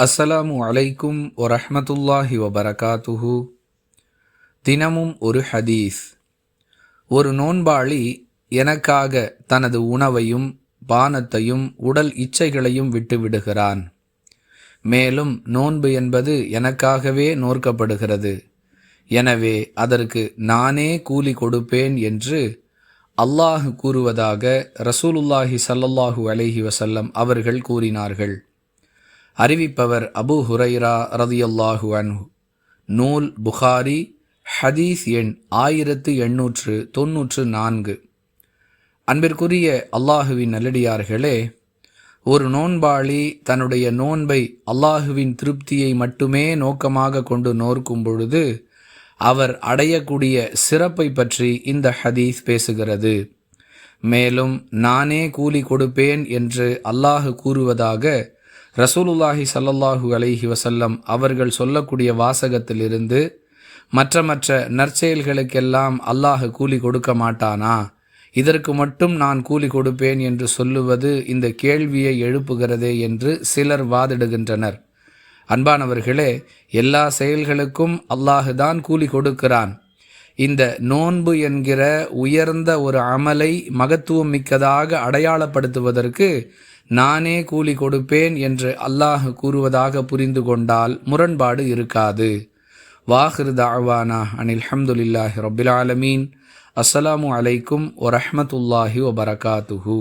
அஸ்ஸலாமு அலைக்கும் வரஹ்மத்துல்லாஹி வபரகாத்துஹு. தினமும் ஒரு ஹதீஸ். ஒரு நோன்பாளி எனக்காக தனது உணவையும் பானத்தையும் உடல் இச்சைகளையும் விட்டுவிடுகிறான். மேலும் நோன்பு என்பது எனக்காகவே நோற்கப்படுகிறது. எனவே அதற்கு நானே கூலி கொடுப்பேன் என்று அல்லாஹ் கூறுவதாக ரசூலுல்லாஹி ஸல்லல்லாஹு அலைஹி வஸல்லம் அவர்கள் கூறினார்கள். அறிவிப்பவர் அபூ ஹுரைரா ரதியல்லாஹு அன்ஹு. நூல் புகாரி, ஹதீஸ் எண் 1894. அன்பிற்குரிய அல்லாஹுவின் நல்லடியார்களே, ஒரு நோன்பாளி தன்னுடைய நோன்பை அல்லாஹுவின் திருப்தியை மட்டுமே நோக்கமாக கொண்டு நோக்கும் பொழுது அவர் அடையக்கூடிய சிறப்பை பற்றி இந்த ஹதீஸ் பேசுகிறது. மேலும் நானே கூலி கொடுப்பேன் என்று அல்லாஹ் கூறுவதாக ரசூலுல்லாஹி ஸல்லல்லாஹு அலைஹி வஸல்லம் அவர்கள் சொல்லக்கூடிய வாசகத்திலிருந்து மற்ற நற்செயல்களுக்கெல்லாம் அல்லாஹ் கூலி கொடுக்க மாட்டானா, இதற்கு மட்டும் நான் கூலி கொடுப்பேன் என்று சொல்லுவது இந்த கேள்வியை எழுப்புகிறதே என்று சிலர் வாதிடுகின்றனர். அன்பானவர்களே, எல்லா செயல்களுக்கும் அல்லாஹ் தான் கூலி கொடுக்கிறான். இந்த நோன்பு என்கிற உயர்ந்த ஒரு அமலை மகத்துவம் மிக்கதாக அடையாளப்படுத்துவதற்கு நானே கூலி கொடுப்பேன் என்று அல்லாஹ் கூறுவதாக புரிந்து கொண்டால் முரண்பாடு இருக்காது. வாஹிர் தஅவானா அனில் ஹம்துலில்லாஹி ரப்பில் ஆலமீன். அஸ்ஸலாமு அலைக்கும் வரஹ்மத்துல்லாஹி வபரகாத்துஹு.